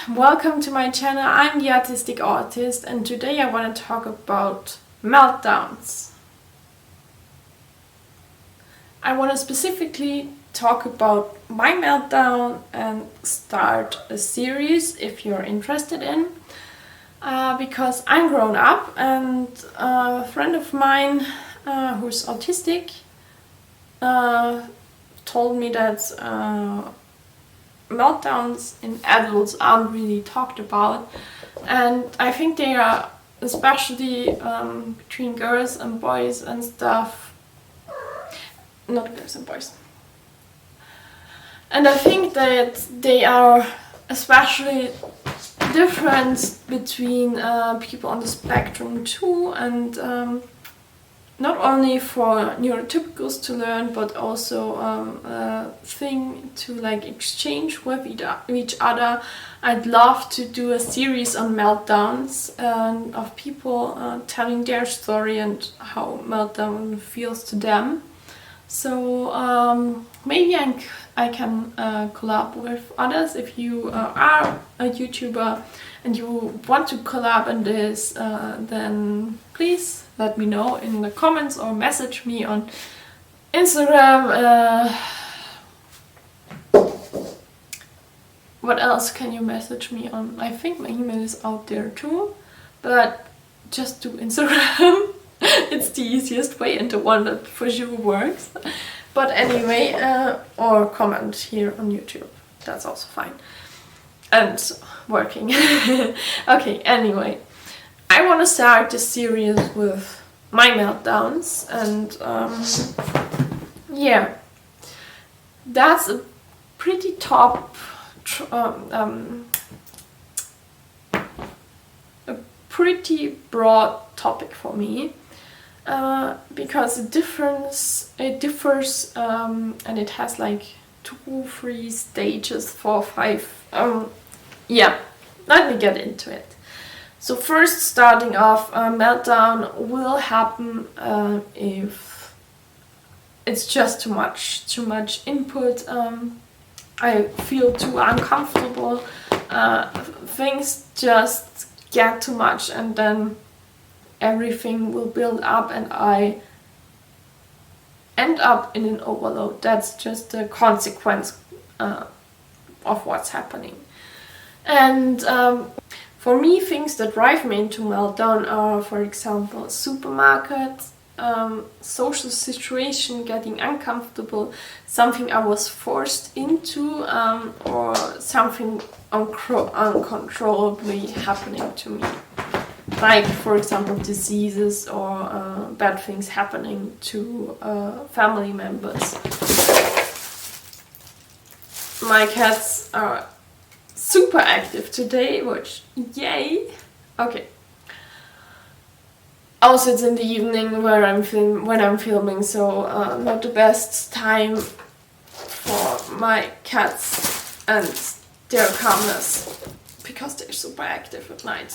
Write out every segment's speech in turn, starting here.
welcome to my channel. I'm the Autistic Artist, and today I want to talk about meltdowns. I want to specifically talk about my meltdown and start a series if you're interested in, because I'm grown up and a friend of mine who's autistic told me that meltdowns in adults aren't really talked about, and I think they are, especially between girls and boys and stuff, not girls and boys, and I think that they are especially different between people on the spectrum too, and not only for neurotypicals to learn, but also a thing to like exchange with each other. I'd love to do a series on meltdowns and of people telling their story and how meltdown feels to them. So maybe I can collab with others. If you are a YouTuber and you want to collab on this, then please let me know in the comments or message me on Instagram. What else can you message me on? I think my email is out there too, but just do Instagram. It's the easiest way and the one that for sure works. But anyway, or comment here on YouTube. That's also fine. And working. Okay, anyway. I want to start this series with my meltdowns, and yeah, that's a pretty a pretty broad topic for me, because it differs, and it has like 2, 3 stages, 4, 5. Yeah, let me get into it. So first, starting off, a meltdown will happen if it's just too much input. I feel too uncomfortable. Things just get too much, and then everything will build up, and I end up in an overload. That's just the consequence of what's happening. And for me, things that drive me into meltdown are, for example, supermarkets, social situation, getting uncomfortable, something I was forced into, or something uncontrollably happening to me. Like, for example, diseases or bad things happening to family members. My cats are super active today, which yay. Okay. Also, it's in the evening when I'm filming, so not the best time for my cats and their calmness, because they're super active at night.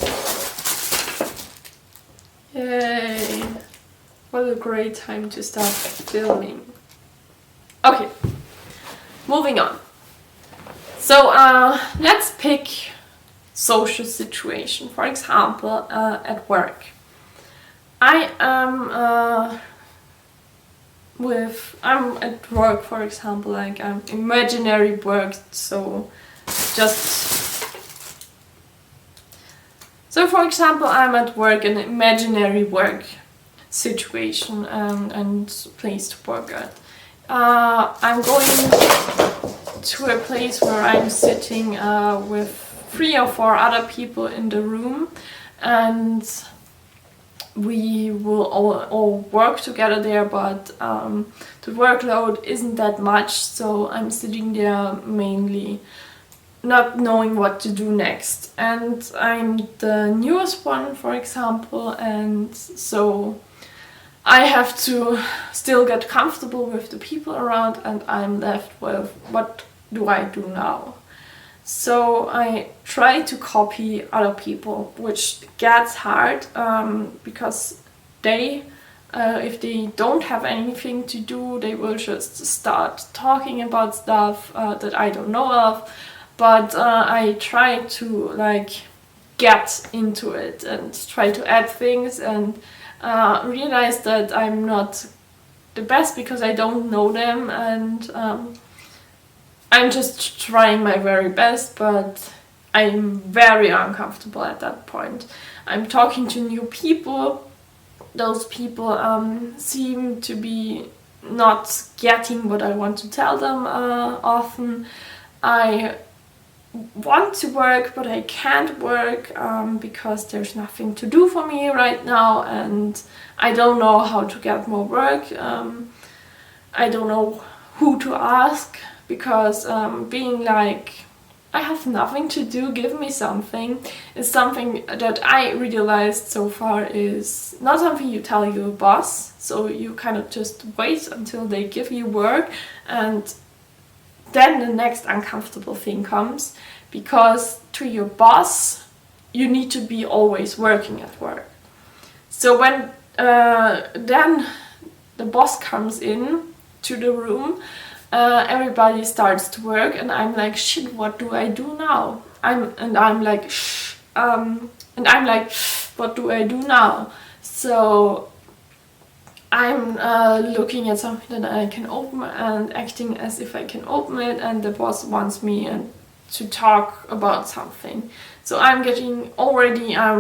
Yay! What a great time to start filming. Okay, moving on. So let's pick social situation. For example, at work. I'm at work, for example, like imaginary work. So for example, I'm at work, an imaginary work situation and place to work at. I'm going to a place where I'm sitting with 3 or 4 other people in the room, and we will all work together there, but the workload isn't that much, so I'm sitting there mainly not knowing what to do next. And I'm the newest one, for example, and so I have to still get comfortable with the people around, and I'm left with, what do I do now? So I try to copy other people, which gets hard, because if they don't have anything to do, they will just start talking about stuff that I don't know of. but I try to like get into it and try to add things, and realize that I'm not the best because I don't know them, and I'm just trying my very best, but I'm very uncomfortable at that point. I'm talking to new people. Those people seem to be not getting what I want to tell them often. I want to work, but I can't work because there's nothing to do for me right now, and I don't know how to get more work. I don't know who to ask, because being like, I have nothing to do, give me something, is something that I realized so far is not something you tell your boss. So you kind of just wait until they give you work, and then the next uncomfortable thing comes, because to your boss you need to be always working at work. So when then the boss comes in to the room, everybody starts to work, and I'm like, shit, what do I do now? I'm like, shh, and I'm like, what do I do now? So I'm looking at something that I can open and acting as if I can open it, and the boss wants me to talk about something. So I'm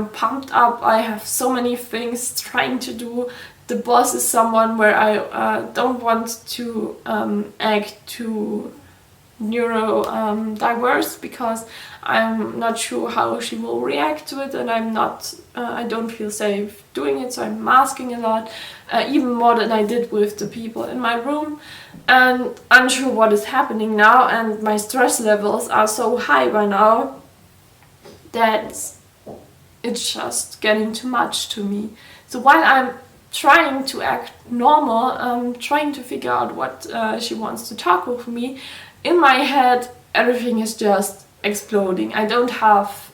pumped up. I have so many things trying to do. The boss is someone where I don't want to act too neurodiverse, because I'm not sure how she will react to it, and I don't feel safe doing it, so I'm masking a lot, even more than I did with the people in my room, and unsure what is happening now, and my stress levels are so high by now that it's just getting too much to me. So while I'm trying to act normal, I'm trying to figure out what she wants to talk with me, in my head everything is just exploding. I don't have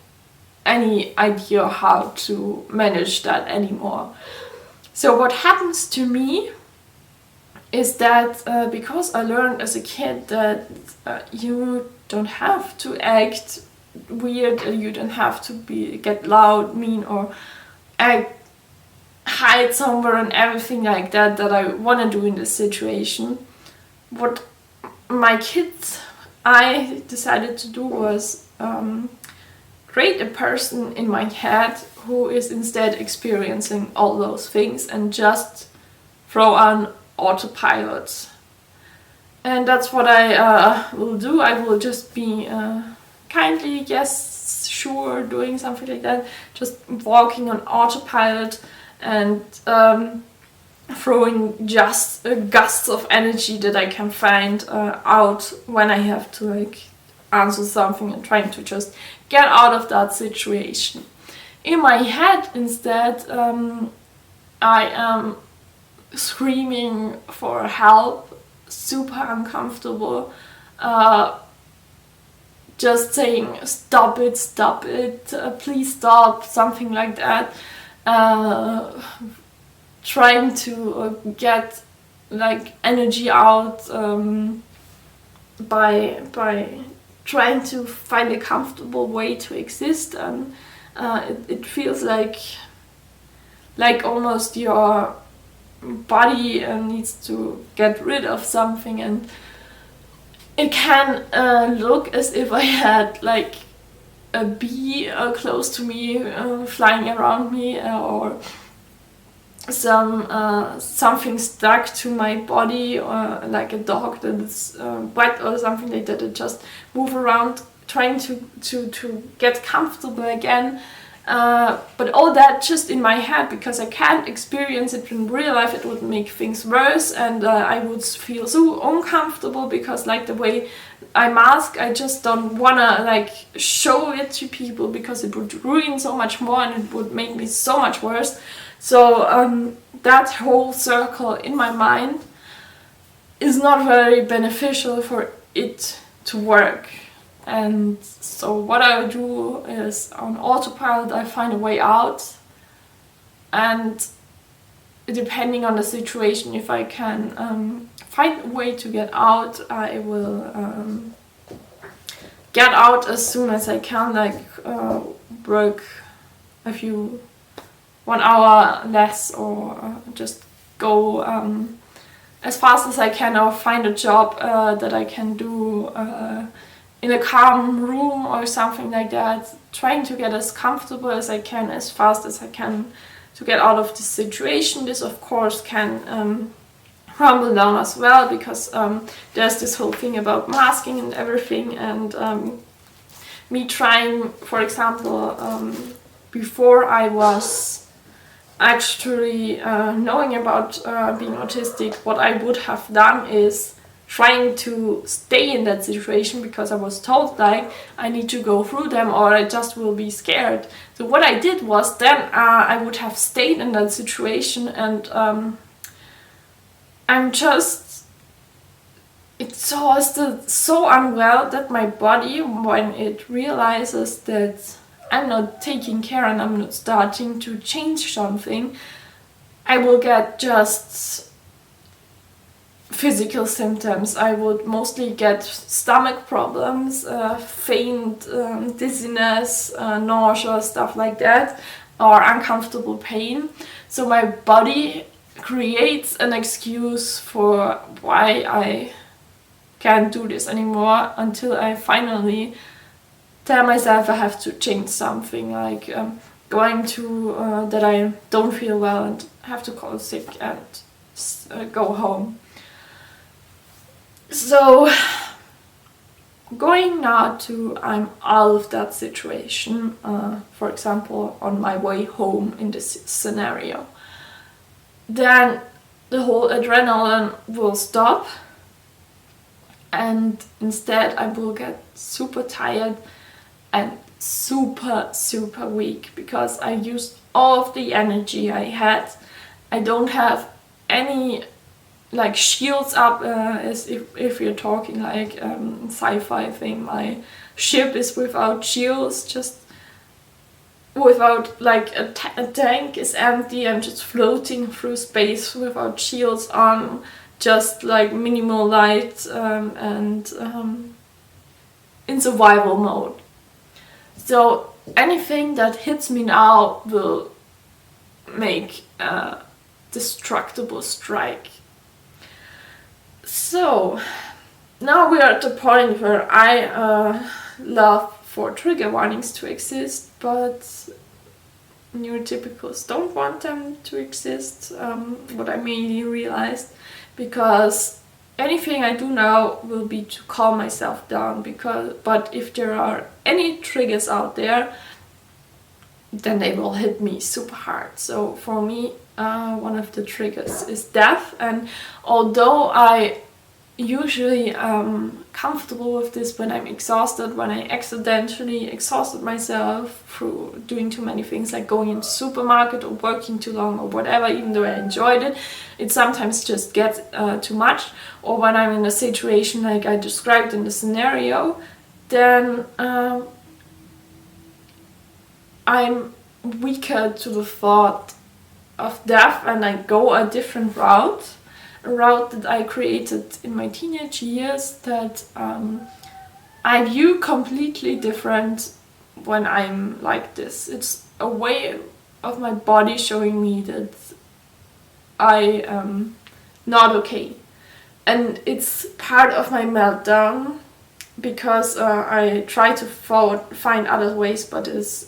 any idea how to manage that anymore. So what happens to me is that because I learned as a kid that you don't have to act weird, you don't have to get loud, mean, or hide somewhere and everything like that I want to do in this situation. What I decided to do was create a person in my head who is instead experiencing all those things and just throw on autopilot. And that's what I will do. I will just be kindly, yes, sure, doing something like that, just walking on autopilot and throwing just gusts of energy that I can find out when I have to like answer something, and trying to just get out of that situation. In my head instead, I am screaming for help, super uncomfortable, just saying stop it, please stop, something like that. Trying to get like energy out by trying to find a comfortable way to exist, and it feels like almost your body needs to get rid of something, and it can look as if I had like a bee close to me, flying around me, or something stuck to my body, or like a dog that is wet or something like that. It just move around trying to get comfortable again, but all that just in my head, because I can't experience it in real life. It would make things worse, and I would feel so uncomfortable, because like the way I mask, I just don't wanna like show it to people, because it would ruin so much more and it would make me so much worse. So that whole circle in my mind is not very beneficial for it to work. And so what I do is, on autopilot, I find a way out, and depending on the situation, if I can find a way to get out, I will get out as soon as I can, like work 1 hour less, or just go as fast as I can, or find a job that I can do in a calm room or something like that, trying to get as comfortable as I can, as fast as I can, to get out of this situation. This of course can rumble down as well, because there's this whole thing about masking and everything, and me trying, for example, before I was actually knowing about being autistic, what I would have done is trying to stay in that situation, because I was told like I need to go through them or I just will be scared. So what I did was then I would have stayed in that situation, and I'm just exhausted, so unwell, that my body, when it realizes that I'm not taking care and I'm not starting to change something, I will get just physical symptoms. I would mostly get stomach problems, faint, dizziness, nausea, stuff like that, or uncomfortable pain. So my body creates an excuse for why I can't do this anymore, until I finally tell myself I have to change something, like going to that I don't feel well and have to call sick and go home. So going now to, I'm out of that situation, for example on my way home in this scenario, then the whole adrenaline will stop, and instead I will get super tired and super weak, because I used all of the energy I had. I don't have any like shields up, as if you're talking like sci-fi thing. My ship is without shields, just without, like a tank is empty. I'm just floating through space without shields on, just like minimal light, and in survival mode. So anything that hits me now will make a destructible strike. So now we are at the point where I love for trigger warnings to exist, but neurotypicals don't want them to exist, what I mainly realized, because anything I do now will be to calm myself down, but if there are any triggers out there, then they will hit me super hard. So for me, one of the triggers is death, and although I usually am comfortable with this when I'm exhausted, when I accidentally exhausted myself through doing too many things, like going into the supermarket or working too long or whatever, even though I enjoyed it, it sometimes just gets too much. Or when I'm in a situation like I described in the scenario, then I'm weaker to the thought of death, and I go a different route, a route that I created in my teenage years, that I view completely different when I'm like this. It's a way of my body showing me that I am not okay, and it's part of my meltdown, because I try to find other ways, but it's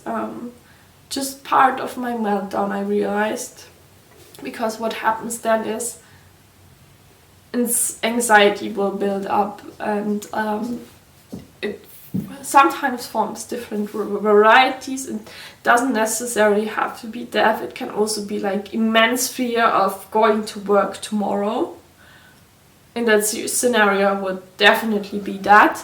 just part of my meltdown, I realized. Because what happens then is anxiety will build up, and it sometimes forms different varieties. It doesn't necessarily have to be death. It can also be like immense fear of going to work tomorrow. In that scenario would definitely be that.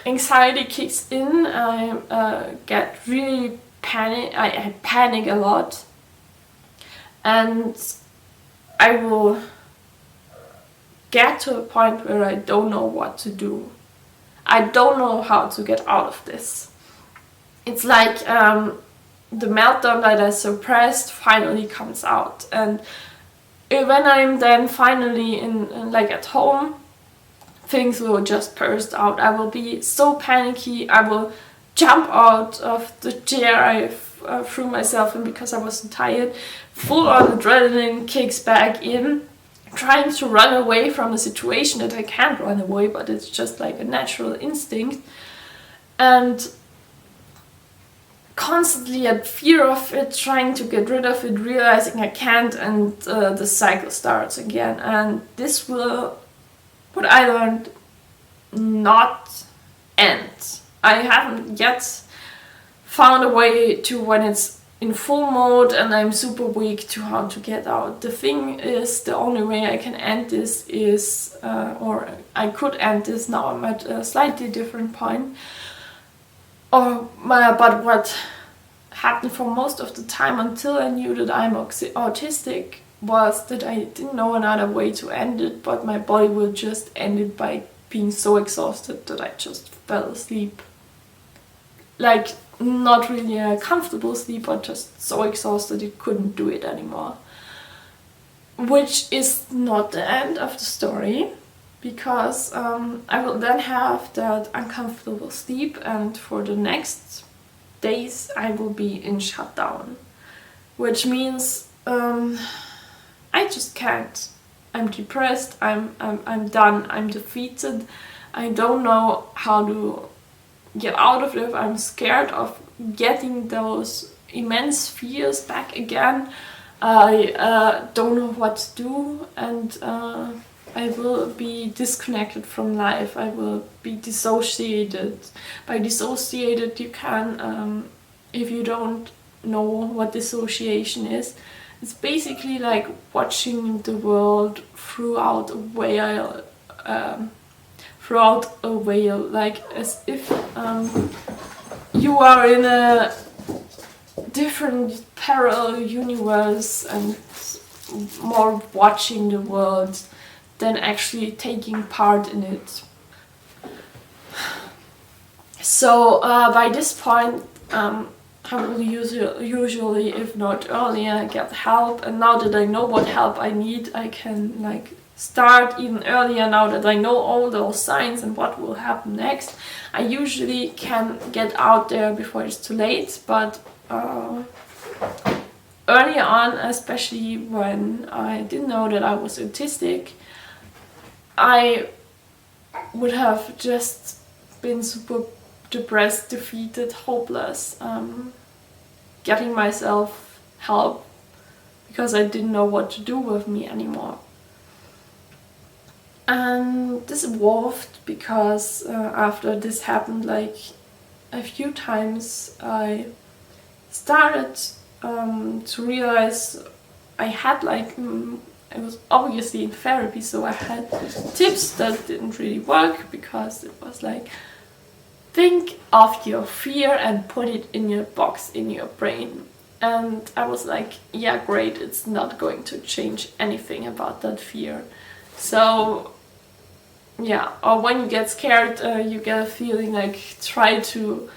Anxiety kicks in. I get really panic. I panic a lot, and I will get to a point where I don't know what to do. I don't know how to get out of this. It's like the meltdown that I suppressed finally comes out, and when I'm then finally in like at home, things will just burst out. I will be so panicky. I will jump out of the chair I threw myself in because I was so tired. Full on adrenaline kicks back in, trying to run away from a situation that I can't run away, but it's just like a natural instinct. And constantly at fear of it, trying to get rid of it, realizing I can't, and the cycle starts again. And this will, what I learned, not end. I haven't yet found a way to, when it's in full mode and I'm super weak, to how to get out. The thing is, the only way I can end this is, or I could end this, now I'm at a slightly different point. But what happened for most of the time until I knew that I'm autistic was that I didn't know another way to end it, but my body will just end it by being so exhausted that I just fell asleep. Like, not really a comfortable sleep, but just so exhausted it couldn't do it anymore. Which is not the end of the story, because I will then have that uncomfortable sleep, and for the next days I will be in shutdown, which means I just can't. I'm depressed, I'm done, I'm defeated. I don't know how to get out of it. I'm scared of getting those immense fears back again. I don't know what to do, and I will be disconnected from life. I will be dissociated. By dissociated, you can, if you don't know what dissociation is, it's basically like watching the world throughout a whale, like as if you are in a different parallel universe and more watching the world than actually taking part in it. So by this point, I will usually, if not earlier, get help. And now that I know what help I need, I can like start even earlier. Now that I know all those signs and what will happen next, I usually can get out there before it's too late. But early on, especially when I didn't know that I was autistic, I would have just been super depressed, defeated, hopeless, getting myself help because I didn't know what to do with me anymore. And this evolved because after this happened like a few times, I started to realize I had like, I was obviously in therapy, so I had tips that didn't really work, because it was like, think of your fear and put it in your box in your brain. And I was like, yeah, great, it's not going to change anything about that fear. So yeah, or when you get scared, you get a feeling, like try to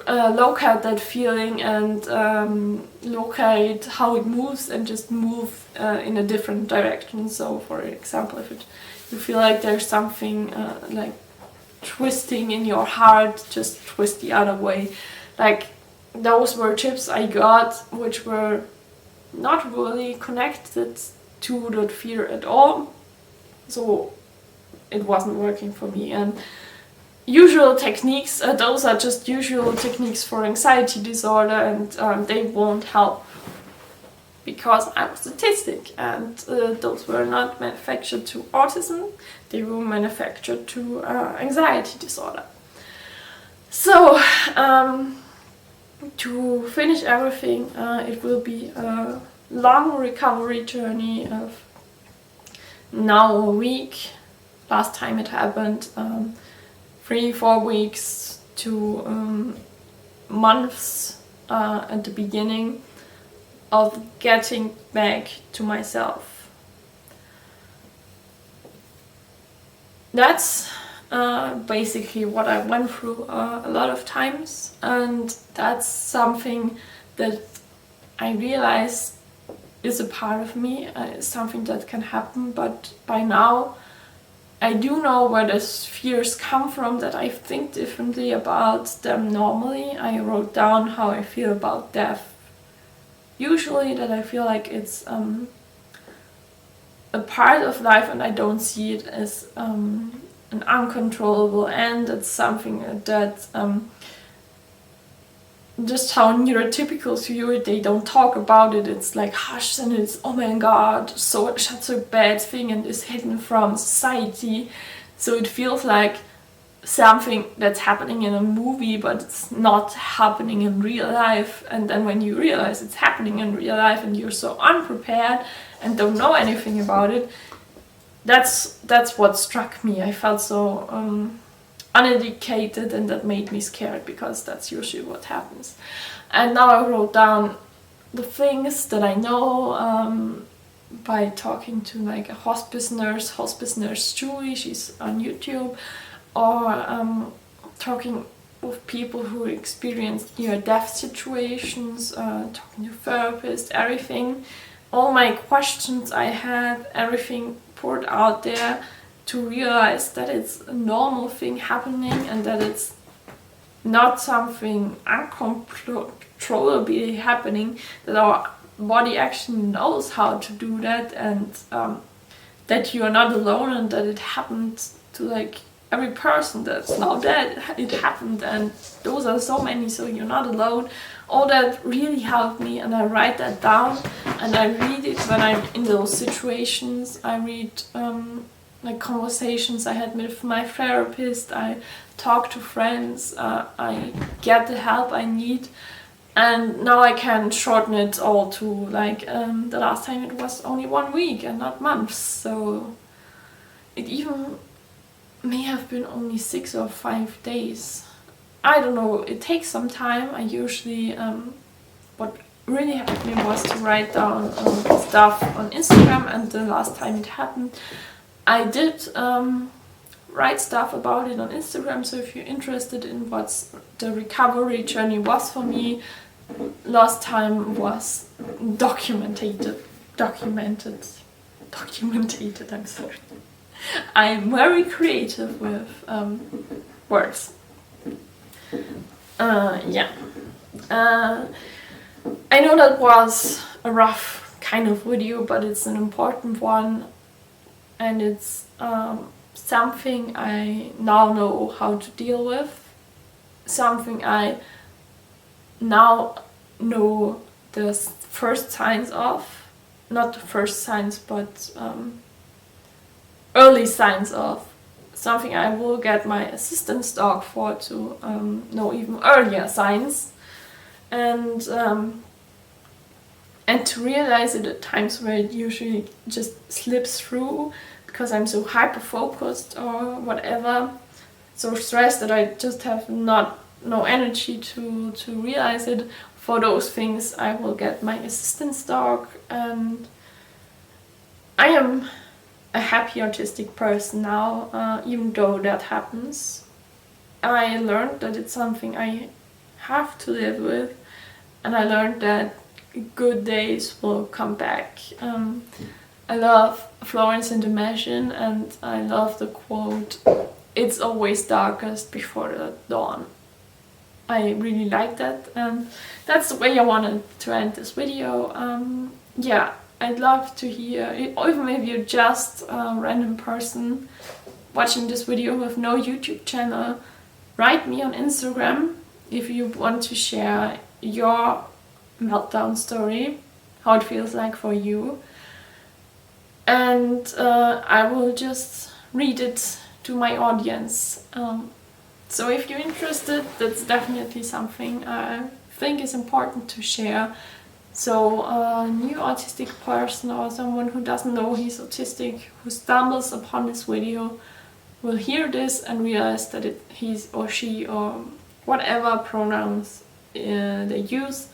locate that feeling and locate how it moves and just move in a different direction. So for example, if you feel like there's something like twisting in your heart, just twist the other way. Like, those were tips I got which were not really connected to that fear at all, so it wasn't working for me. And usual techniques, those are just usual techniques for anxiety disorder, and they won't help because I was autistic, and those were not manufactured to autism, they were manufactured to anxiety disorder. So to finish everything, it will be a long recovery journey of now a week. Last time it happened 3-4 weeks to months at the beginning of getting back to myself. That's basically what I went through a lot of times, and that's something that I realize is a part of me, something that can happen, but by now I do know where those fears come from, that I think differently about them normally. I wrote down how I feel about death. Usually that I feel like it's a part of life and I don't see it as an uncontrollable end. It's something that just how neurotypicals view it, they don't talk about it. It's like hush, and it's oh my god, so such a bad thing and is hidden from society. So it feels like something that's happening in a movie, but it's not happening in real life. And then when you realize it's happening in real life and you're so unprepared and don't know anything about it, that's what struck me. I felt so uneducated, and that made me scared, because that's usually what happens. And now I wrote down the things that I know by talking to like a hospice nurse Julie, she's on YouTube, or talking with people who experienced near-death situations, talking to therapists, everything. All my questions I had, everything poured out there, to realize that it's a normal thing happening and that it's not something uncontrollably happening, that our body actually knows how to do that, and that you are not alone, and that it happened to like every person that's now dead. It happened, and those are so many, so you're not alone. All that really helped me, and I write that down and I read it when I'm in those situations. I read like conversations I had with my therapist, I talk to friends, I get the help I need, and now I can shorten it all to like the last time it was only 1 week and not months, so it even may have been only 6 or 5 days. I don't know, it takes some time. I usually, what really helped me was to write down stuff on Instagram, and the last time it happened I did write stuff about it on Instagram, so if you're interested in what the recovery journey was for me, last time was documented, I'm sorry. I'm very creative with words. Yeah. I know that was a rough kind of video, but it's an important one. And it's something I now know how to deal with, something I now know the first signs of, not the first signs, but early signs of, something I will get my assistance dog for, to know even earlier signs, and to realize it at times where it usually just slips through, because I'm so hyper focused or whatever, so stressed that I just have no energy to realize it. For those things I will get my assistance dog, and I am a happy autistic person now, even though that happens. I learned that it's something I have to live with, and I learned that good days will come back. I love Florence and the Machine, and I love the quote, "It's always darkest before the dawn." I really like that, and that's the way I wanted to end this video. Yeah, I'd love to hear, even if you're just a random person watching this video with no YouTube channel, write me on Instagram if you want to share your meltdown story, how it feels like for you. And I will just read it to my audience. So if you're interested, that's definitely something I think is important to share. So a new autistic person, or someone who doesn't know he's autistic, who stumbles upon this video, will hear this and realize that he's or she, or whatever pronouns they use,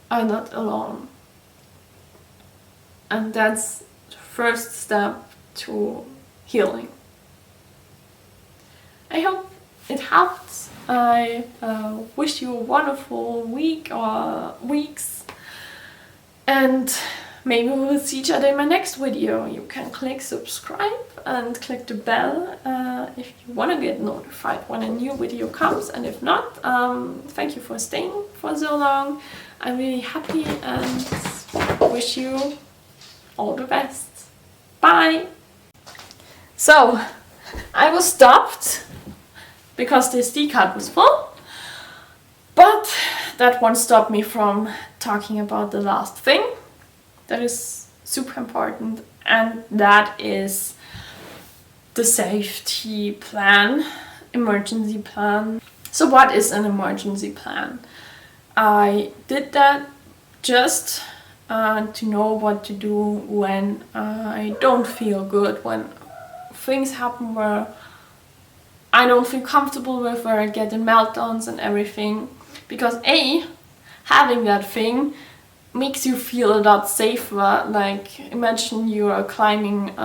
are not alone. And that's first step to healing. I hope it helped. I wish you a wonderful week or weeks, and maybe we will see each other in my next video. You can click subscribe and click the bell if you want to get notified when a new video comes, and if not, thank you for staying for so long. I'm really happy and wish you all the best. Bye! So, I was stopped because the SD card was full, but that won't stop me from talking about the last thing that is super important, and that is the safety plan, emergency plan. So what is an emergency plan? I did that just to know what to do when I don't feel good, when things happen where I don't feel comfortable with, where I get in meltdowns and everything. Because having that thing makes you feel a lot safer. Like, imagine you are climbing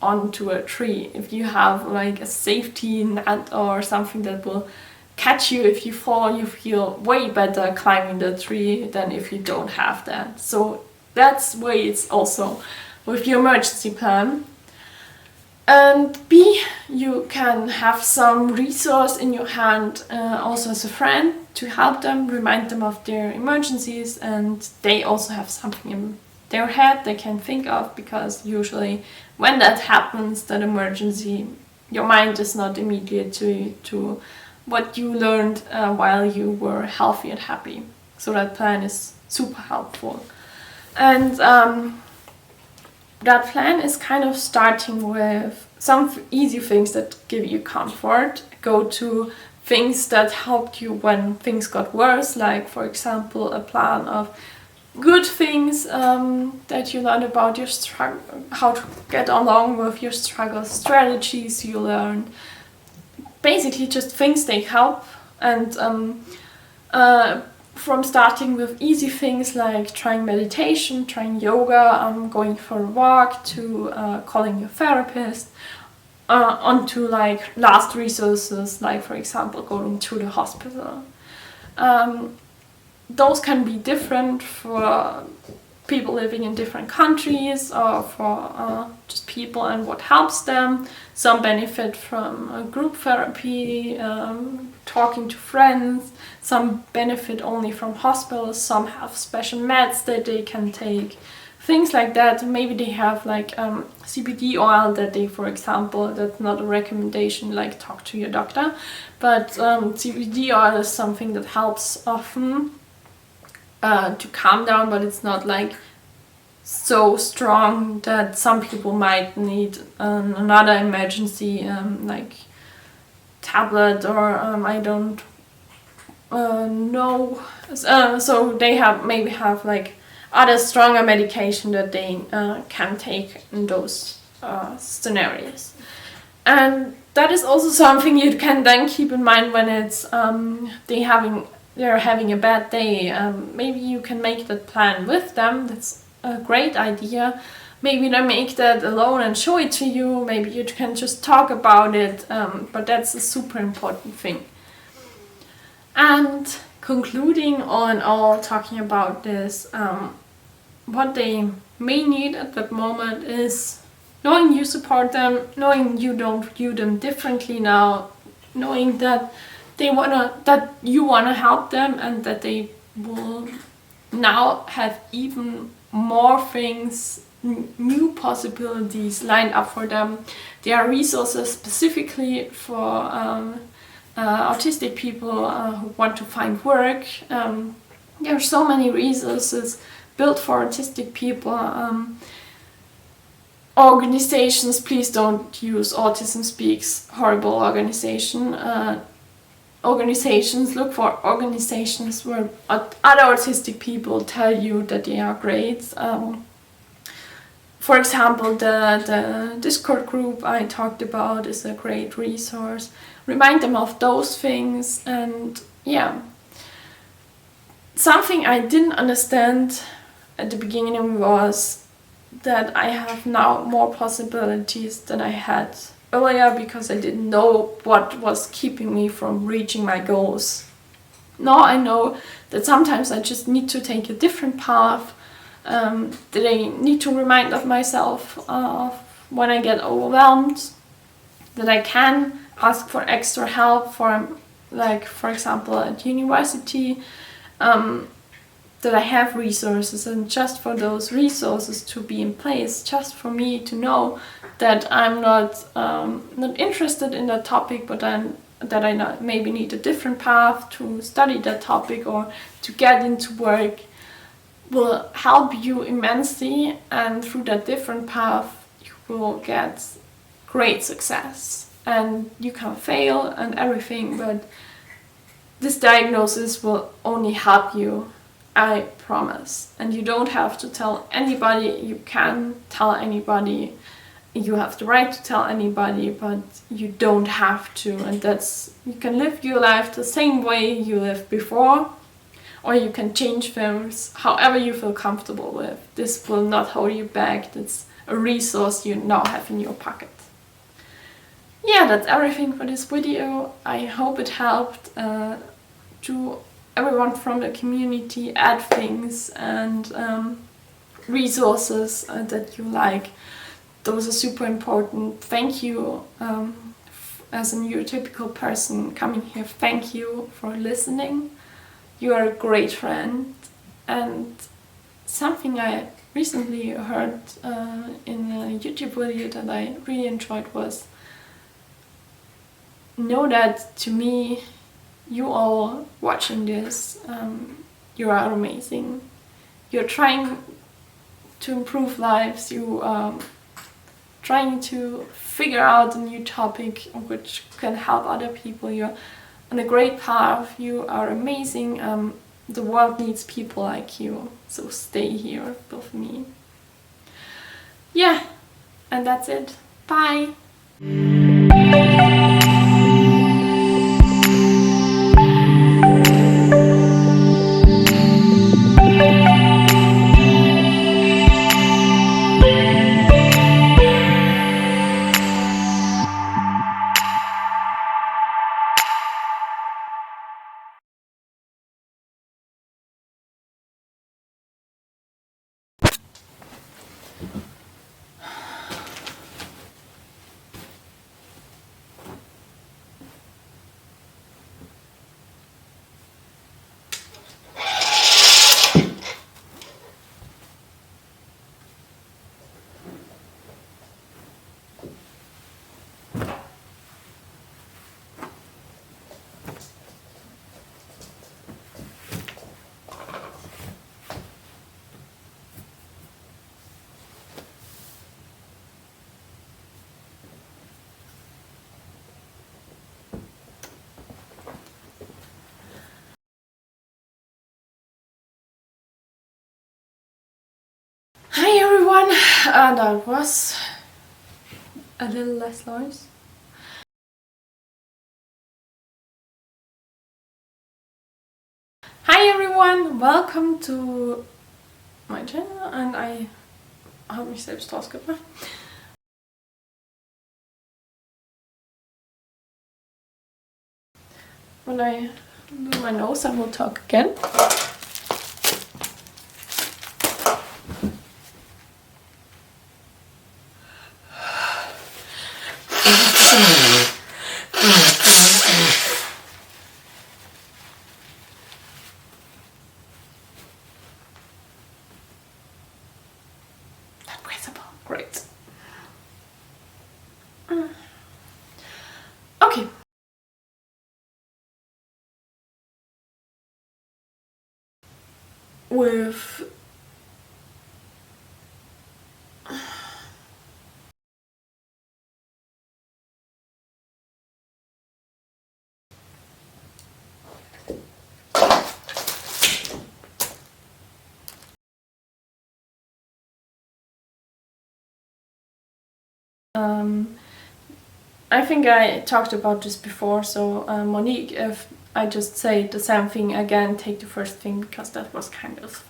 onto a tree. If you have like a safety net or something that will catch you if you fall, you feel way better climbing the tree than if you don't have that. So that's why it's also with your emergency plan. And B, you can have some resource in your hand, also as a friend, to help them, remind them of their emergencies, and they also have something in their head they can think of, because usually when that happens, that emergency, your mind is not immediate to what you learned while you were healthy and happy. So that plan is super helpful. And that plan is kind of starting with some easy things that give you comfort. Go to things that helped you when things got worse, like for example a plan of good things that you learned about your struggle, how to get along with your struggle, strategies you learned, basically just things they help. And from starting with easy things like trying meditation, trying yoga, going for a walk, to calling your therapist, onto like last resources, like for example going to the hospital. Those can be different for people living in different countries, or for just people and what helps them. Some benefit from group therapy, talking to friends. Some benefit only from hospitals. Some have special meds that they can take. Things like that. Maybe they have like CBD oil that they, for example, that's not a recommendation, like talk to your doctor, but CBD oil is something that helps often to calm down, but it's not like so strong that some people might need another emergency like tablet, or I don't know. So they maybe have like other stronger medication that they can take in those scenarios. And that is also something you can then keep in mind when it's they're having a bad day. Maybe you can make that plan with them. That's a great idea. Maybe they make that alone and show it to you. Maybe you can just talk about it, but that's a super important thing. And concluding all in all, talking about this, what they may need at that moment is knowing you support them, knowing you don't view them differently now, knowing that that you wanna help them, and that they will now have even more things, new possibilities lined up for them. There are resources specifically for autistic people who want to find work. There are so many resources built for autistic people. Organizations, please don't use Autism Speaks, horrible organization. Organizations, look for organizations where other autistic people tell you that they are great. For example, the Discord group I talked about is a great resource. Remind them of those things. And yeah, something I didn't understand at the beginning was that I have now more possibilities than I had earlier, because I didn't know what was keeping me from reaching my goals. Now I know that sometimes I just need to take a different path, that I need to remind of myself when I get overwhelmed, that I can ask for extra help for example, at university, that I have resources, and just for those resources to be in place, just for me to know that I'm not interested in that topic, but that I maybe need a different path to study that topic or to get into work, will help you immensely, and through that different path you will get great success. And you can fail and everything, but this diagnosis will only help you, I promise. And you don't have to tell anybody. You can tell anybody, you have the right to tell anybody, but you don't have to. And you can live your life the same way you lived before, or you can change things however you feel comfortable with. This will not hold you back. That's a resource you now have in your pocket. Yeah, that's everything for this video. I hope it helped to everyone from the community. Add things and resources that you like. Those are super important. Thank you as a neurotypical person coming here. Thank you for listening. You are a great friend. And something I recently heard in a YouTube video that I really enjoyed was, know that to me, you all watching this, you are amazing. You're trying to improve lives. You are trying to figure out a new topic which can help other people. You're on a great path. You are amazing. The world needs people like you. So stay here with me. Yeah, and that's it. Bye. Hi everyone, that was a little less noise. Hi everyone, welcome to my channel, and I habe mich selbst rausgebracht. When I do my nose, I will talk again. Not breathable. Great. Okay. With I think I talked about this before, so Monique, if I just say the same thing again, take the first thing, because that was kind of